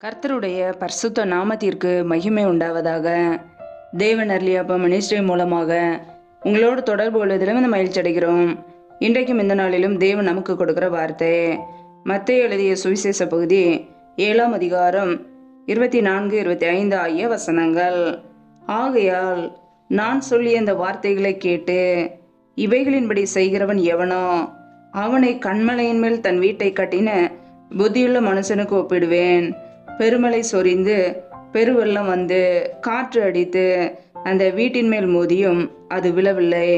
கர்த்தருடைய பரிசுத்த நாமத்திற்கு மகிமை உண்டாவதாக. தேவன் அருளியப்ப மினிஸ்ட்ரி மூலமாக உங்களோடு தொடர்பு கொள்வதிலும் இந்த மகிழ்ச்சி அடைகிறோம். இன்றைக்கும் இந்த நாளிலும் தேவன் நமக்கு கொடுக்கிற வார்த்தை மத்தேயு எழுதிய சுவிசேஷ பகுதி 7ஆம் அதிகாரம் 24, 25 ஆகிய வசனங்கள். ஆகையால் நான் சொல்லிய இந்த வார்த்தைகளை கேட்டு இவைகளின்படி செய்கிறவன் எவனோ அவனை கண்மலையின் மேல் தன் வீட்டை கட்டின புத்தியுள்ள மனுஷனுக்கு ஒப்பிடுவேன். பெருமலை சொரிந்து பெருவெள்ளம் வந்து காற்று அடித்து அந்த வீட்டின் மேல் மோதியும் அது விழவில்லை,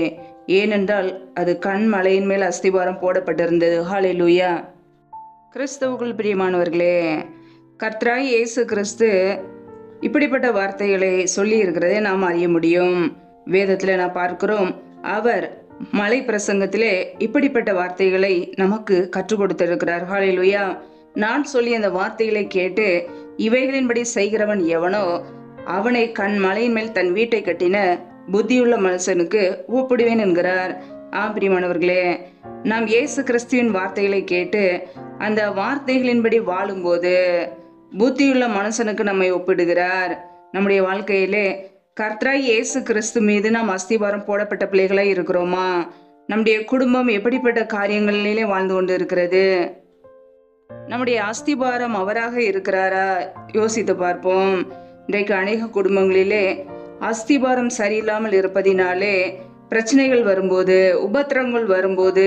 ஏனென்றால் அது கண்மலையின் மேல் அஸ்திபாரம் போடப்பட்டிருந்தது. ஹல்லேலூயா. கிறிஸ்தவுக்குள் பிரியமானவர்களே, கர்த்தராகிய இயேசு கிறிஸ்து இப்படிப்பட்ட வார்த்தைகளை சொல்லி இருக்கிறதை நாம் அறிய முடியும். வேதத்தில் நாம் பார்க்கிறோம், அவர் மலை பிரசங்கத்திலே இப்படிப்பட்ட வார்த்தைகளை நமக்கு கற்றுக் கொடுத்திருக்கிறார். ஹல்லேலூயா. நான் சொல்லி அந்த வார்த்தைகளை கேட்டு இவைகளின்படி செய்கிறவன் எவனோ அவனை கண் மலையின் மேல் தன் வீட்டை கட்டின புத்தியுள்ள மனுஷனுக்கு ஒப்பிடுவேன் என்கிறார். பிரியமானவர்களே, நாம் இயேசு கிறிஸ்துவின் வார்த்தைகளை கேட்டு அந்த வார்த்தைகளின்படி வாழும்போது புத்தியுள்ள மனுஷனுக்கு நம்மை ஒப்பிடுகிறார். நம்முடைய வாழ்க்கையிலே கர்த்தராகிய இயேசு கிறிஸ்து மீது நாம் அஸ்திபாரம் போடப்பட்ட பிள்ளைகளாய் இருக்கிறோமா? நம்முடைய குடும்பம் எப்படிப்பட்ட காரியங்களிலே வாழ்ந்து கொண்டு இருக்கிறது? நம்முடைய அஸ்திபாரம் அவராக இருக்கிறாரா? யோசித்து பார்ப்போம். இன்றைக்கு அநேக குடும்பங்களிலே அஸ்திபாரம் சரியில்லாமல் இருப்பதினாலே பிரச்சனைகள் வரும்போது, உபத்திரங்கள் வரும்போது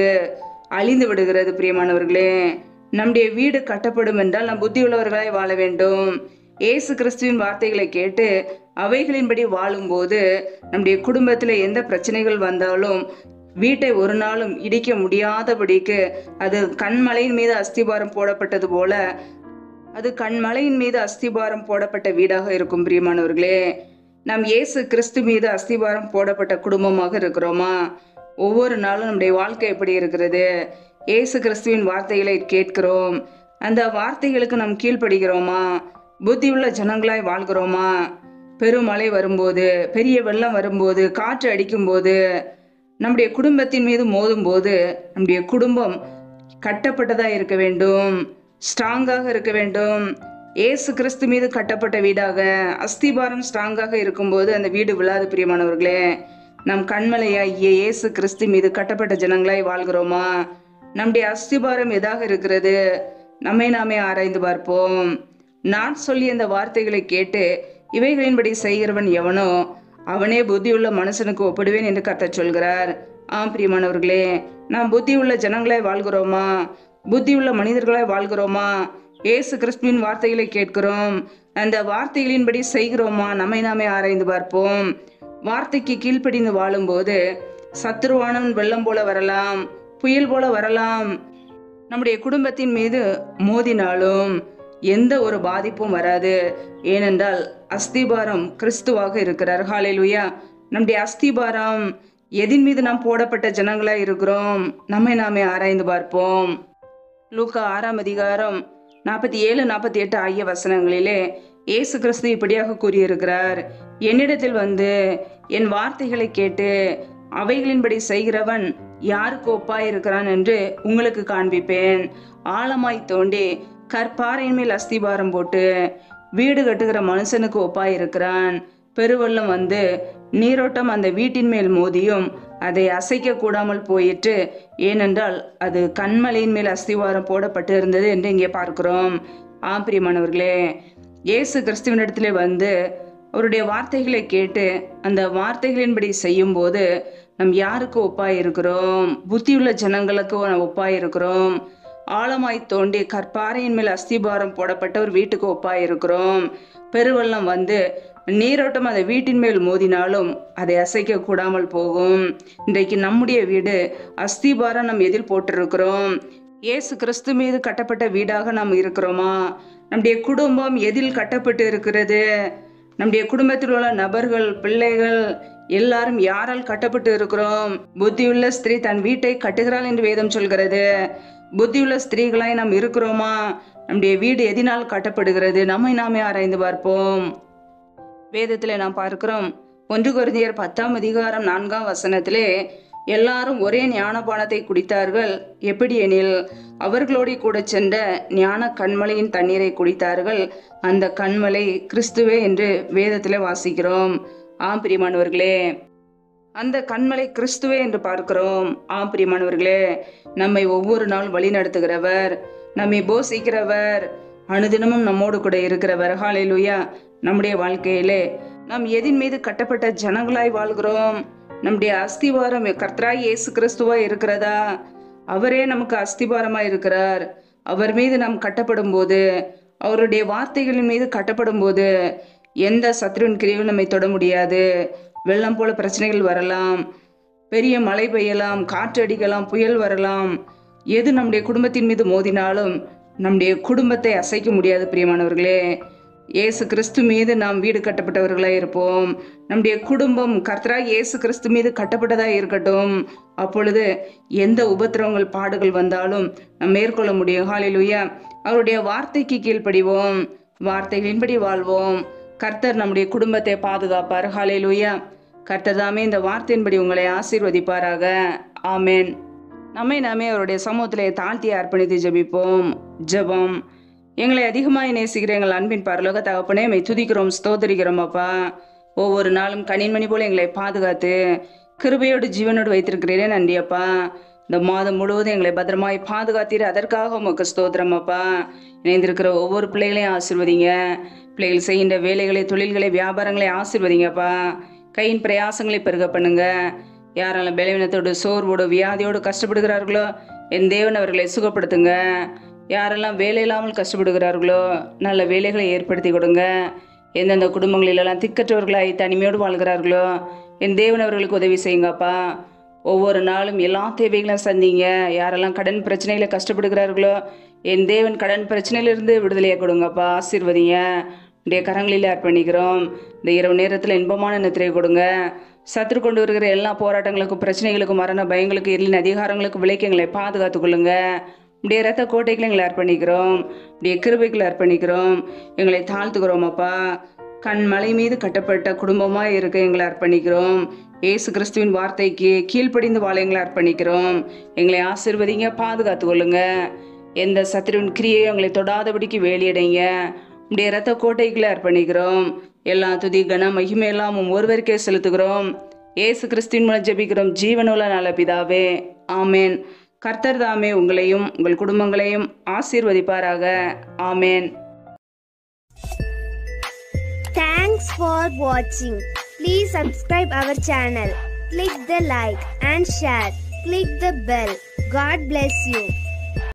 அழிந்து விடுகிறது. பிரியமானவர்களே, நம்முடைய வீடு கட்டப்படும் என்றால் நாம் புத்தியுள்ளவர்களாய் வாழ வேண்டும். இயேசு கிறிஸ்துவின் வார்த்தைகளை கேட்டு அவைகளின்படி வாழும்போது நம்முடைய குடும்பத்தில் எந்த பிரச்சனைகள் வந்தாலும் வீட்டை ஒரு நாளும் இடிக்க முடியாதபடிக்கு அது கண்மலையின் மீது அஸ்திபாரம் போடப்பட்டது போல அது கண்மலையின் மீது அஸ்திபாரம் போடப்பட்ட வீடாக இருக்கும். பிரியமானவர்களே, நாம் இயேசு கிறிஸ்து மீது அஸ்திபாரம் போடப்பட்ட குடும்பமாக இருக்கிறோமா? ஒவ்வொரு நாளும் நம்முடைய வாழ்க்கை எப்படி இருக்கிறது? இயேசு கிறிஸ்துவின் வார்த்தைகளை கேட்கிறோம், அந்த வார்த்தைகளுக்கு நாம் கீழ்ப்படுகிறோமா? புத்தியுள்ள ஜனங்களாய் வாழ்கிறோமா? பெருமழை வரும்போது, பெரிய வெள்ளம் வரும்போது, காற்று அடிக்கும்போது, நம்முடைய குடும்பத்தின் மீது மோதும் போது நம்முடைய குடும்பம் கட்டப்பட்டதா இருக்க வேண்டும், ஸ்ட்ராங்காக இருக்க வேண்டும். இயேசு கிறிஸ்து மீது கட்டப்பட்ட வீடாக அஸ்திபாரம் ஸ்ட்ராங்காக இருக்கும்போது அந்த வீடு விழாது. பிரியமானவர்களே, நம் கண்மலையாகிய இயேசு கிறிஸ்து மீது கட்டப்பட்ட ஜனங்களாய் வாழ்கிறோமா? நம்முடைய அஸ்திபாரம் எதாக இருக்கிறது? நம்மை நாமே ஆராய்ந்து பார்ப்போம். நான் சொல்லி அந்த வார்த்தைகளை கேட்டு இவைகளின்படி செய்கிறவன் எவனோ அவனே புத்தியுள்ள மனுஷனுக்கு ஒப்பிடுவேன் என்று கர்த்தர் சொல்கிறார். பிரியமானவர்களே, நாம் புத்தியுள்ள ஜனங்களாய் வாழ்கிறோமா? புத்தியுள்ள மனிதர்களாய் வாழ்கிறோமா? இயேசு கிறிஸ்துவின் வார்த்தைகளை கேட்கிறோம், அந்த வார்த்தைகளின்படி செய்கிறோமா? நம்மை நாமே ஆராய்ந்து பார்ப்போம். வார்த்தைக்கு கீழ்ப்படிந்து வாழும்போது சத்துருவானவன் வெள்ளம் போல வரலாம், புயல் போல வரலாம், நம்முடைய குடும்பத்தின் மீது மோதினாலும் எந்த ஒரு பாதிப்பும் வராது. ஏனென்றால் அஸ்திபாரம் கிறிஸ்துவாக இருக்கிறார். ஹல்லேலூயா. நம்முடைய அஸ்திபாரம் எதின் மீது நாம் போடப்பட்ட ஜனங்களாய் இருக்கிறோம்? நம்மை நாமே ஆராய்ந்து பார்ப்போம். லூக்கா 6ஆம் அதிகாரம் 47, 48 ஆகிய வசனங்களிலே இயேசு கிறிஸ்து இப்படியாக கூறியிருக்கிறார், என்னிடத்தில் வந்து என் வார்த்தைகளை கேட்டு அவைகளின்படி செய்கிறவன் யாருக்கு ஒப்பாயிருக்கிறான் என்று உங்களுக்கு காண்பிப்பேன். ஆழமாய் தோண்டி கற்பாறையின் மேல் அஸ்திபாரம் போட்டு வீடு கட்டுகிற மனுஷனுக்கு ஒப்பாயிருக்கிறான். பெருவெள்ளம் வந்து நீரோட்டம் அந்த வீட்டின் மேல் மோதியும் அதை அசைக்க கூடாமல் போயிற்று, ஏனென்றால் அது கண்மலையின் மேல் அஸ்திவாரம் போடப்பட்டு இருந்தது என்று இங்கே பார்க்கிறோம். பிரியமானவர்களே, இயேசு கிறிஸ்துவனிடத்திலே வந்து அவருடைய வார்த்தைகளை கேட்டு அந்த வார்த்தைகளின்படி செய்யும் போது நம் யாருக்கு ஒப்பாயிருக்கிறோம்? புத்தியுள்ள ஜனங்களுக்கு ஒப்பாயிருக்கிறோம். ஆழமாய் தோண்டி கற்பாறையின் மேல் அஸ்திபாரம் போடப்பட்ட ஒரு வீட்டுக்கு ஒப்பாயிருக்கிறோம். பெருவெள்ளம் வந்து நீரோட்டம் அந்த வீட்டின் மேல் மோதினாலும் அதை அசைக்க கூடாமல் போகும். இன்றைக்கு நம்முடைய வீடு அஸ்திபாரம் நம் எதில் போட்டிருக்கிறோம்? இயேசு கிறிஸ்து மீது கட்டப்பட்ட வீடாக நாம் இருக்கிறோமா? நம்முடைய குடும்பம் எதில் கட்டப்பட்டு இருக்கிறது? நம்முடைய குடும்பத்தில் உள்ள நபர்கள், பிள்ளைகள் எல்லாரும் யாரால் கட்டப்பட்டு இருக்கிறோம்? புத்தியுள்ள ஸ்திரீ தன் வீட்டை கட்டுகிறாள் என்று வேதம் சொல்கிறது. புத்தியுள்ள ஸ்திரீகளாய் நாம் இருக்கிறோமா? நம்முடைய வீடு எதினால் கட்டப்படுகிறது? நம்மை நாமே ஆராய்ந்து பார்ப்போம். வேதத்தில் நாம் பார்க்கிறோம், 1 கொரிந்தியர் 10ஆம் அதிகாரம் 4ஆம் வசனத்திலே எல்லாரும் ஒரே ஞானபானத்தை குடித்தார்கள். எப்படியெனில் அவர்களோடு கூட சென்ற ஞான கண்மலையின் தண்ணீரை குடித்தார்கள். அந்த கண்மலை கிறிஸ்துவே என்று வேதத்தில் வாசிக்கிறோம். ஆம் பிரியமானவர்களே, அந்த கண்மலை கிறிஸ்துவே என்று பார்க்கிறோம். ஆம் பிரியமானவர்களே, நம்மை ஒவ்வொரு நாள் வழி நடத்துகிறவர், நம்மை போஷிக்கிறவர், அனுதினமும் நம்மோடு கூட இருக்கிறவர். ஹல்லேலூயா. நம்முடைய வாழ்க்கையிலே நாம் எதின் மீது கட்டப்பட்ட ஜனங்களாய் வாழ்கிறோம்? நம்முடைய அஸ்திவாரம் கர்த்தராய் இயேசு கிறிஸ்துவா இருக்கிறதா? அவரே நமக்கு அஸ்திபாரமா இருக்கிறார். அவர் மீது நாம் கட்டப்படும் போது, அவருடைய வார்த்தைகளின் மீது கட்டப்படும் போது எந்த சத்ருவின் கிரியையும் நம்மை தொட முடியாது. வெள்ளம் போல பிரச்சனைகள் வரலாம், பெரிய மழை பெய்யலாம், காற்று அடிக்கலாம், புயல் வரலாம். எது நம்முடைய குடும்பத்தின் மீது மோதினாலும் நம்முடைய குடும்பத்தை அசைக்க முடியாது. பிரியமானவர்களே, இயேசு கிறிஸ்து மீது நாம் வீடு கட்டப்பட்டவர்களாக இருப்போம். நம்முடைய குடும்பம் கர்த்தராய் இயேசு கிறிஸ்து மீது கட்டப்பட்டதாக இருக்கட்டும். அப்பொழுது எந்த உபத்திரவங்கள் பாடுகள் வந்தாலும் நாம் மேற்கொள்ள முடியும். ஹல்லேலூயா. அவருடைய வார்த்தைக்கு கீழ்ப்படிவோம், வார்த்தைகளின்படி வாழ்வோம். கர்த்தர் நம்முடைய குடும்பத்தை பாதுகாப்பார். ஹல்லேலூயா. கர்த்தர் தாமே இந்த வார்த்தையின்படி உங்களை ஆசீர்வதிப்பாராக. ஆமேன். நம்மை நாமே அவருடைய சமூகத்திலே தாழ்த்தி அர்ப்பணித்து ஜெபிப்போம். ஜெபம். எங்களை அதிகமாக நேசிக்கிற எங்கள் அன்பின் பரலோக தகப்பனே, மை துதிக்கிறோம், ஸ்தோத்திரிக்கிறோம் அப்பா. ஒவ்வொரு நாளும் கனிமணி போல எங்களை பாதுகாத்து கிருபையோடு ஜீவனோடு வைத்திருக்கிறீரே, நன்றி அப்பா. இந்த மாதம் முழுவதும் எங்களை பத்திரமாய் பாதுகாத்தீர், அதற்காக உமக்கு ஸ்தோத்திரம் அப்பா. இணைந்திருக்கிற ஒவ்வொரு பிள்ளைகளையும் ஆசீர்வதிங்க. பிள்ளைகள் செய்கின்ற வேலைகளை, தொழில்களை, வியாபாரங்களை ஆசீர்வதிங்கப்பா. கையின் பிரயாசங்களை பெருக பண்ணுங்க. யாரெல்லாம் பலவீனத்தோடு, சோர்வோடு, வியாதியோடு கஷ்டப்படுகிறார்களோ என் தேவன் அவர்களை சுகப்படுத்துங்க. யாரெல்லாம் வேலை இல்லாமல் கஷ்டப்படுகிறார்களோ நல்ல வேலைகளை ஏற்படுத்தி கொடுங்க. எந்தெந்த குடும்பங்களிலெல்லாம் திக்கற்றவர்களாய் தனிமையோடு வாழ்கிறார்களோ என் தேவன் அவர்களுக்கு உதவி செய்யுங்கப்பா. ஒவ்வொரு நாளும் எல்லா தேவைகளும் சந்திங்க. யாரெல்லாம் கடன் பிரச்சனைகளை கஷ்டப்படுகிறார்களோ என் தேவன் கடன் பிரச்சனையிலிருந்து விடுதலையை கொடுங்கப்பா. ஆசீர்வதிங்க. உடைய கரங்களில் அர்ப்பணிக்கிறோம். இந்த இரவு நேரத்தில் இன்பமான நித்திரை கொடுங்க. சத்துரு கொண்டு வருகிற எல்லா போராட்டங்களுக்கும், பிரச்சனைகளுக்கும், மரண பயங்களுக்கு, இருளின் அதிகாரங்களுக்கும் விலைக்கு எங்களை பாதுகாத்து கொள்ளுங்க. உடைய இரத்த கோட்டைகளை எங்களை அர்ப்பணிக்கிறோம். உடைய கிருபைகளை அர்ப்பணிக்கிறோம். எங்களை தாழ்த்துக்கிறோம் அப்பா. கண் மலை மீது கட்டப்பட்ட குடும்பமாக இருக்க எங்களை அர்ப்பணிக்கிறோம். இயேசு கிறிஸ்துவின் வார்த்தைக்கு கீழ்ப்படிந்து வாழ எங்களை அர்ப்பணிக்கிறோம். எங்களை ஆசீர்வதிங்க, பாதுகாத்து கொள்ளுங்க. எந்த சத்துருவின் கிரியையும் எங்களை தொடாதபடிக்கு வேலியடைங்க. உடைய இரத்த கோட்டைகளை அர்ப்பணிக்கிறோம். எல்லா துதி கன மகிமை எல்லாம் ஒருவருக்கே செலுத்துகிறோம். இயேசு கிறிஸ்துவின் மூலம் ஜெபிக்கிறோம் ஜீவனுள்ள நல்ல பிதாவே. ஆமேன். கர்த்தர் தாமே உங்களையும் உங்கள் குடும்பங்களையும் ஆசீர்வதிப்பாராக. ஆமேன். Thanks for watching. Please subscribe our channel. Click the like and share. Click the bell. God bless you.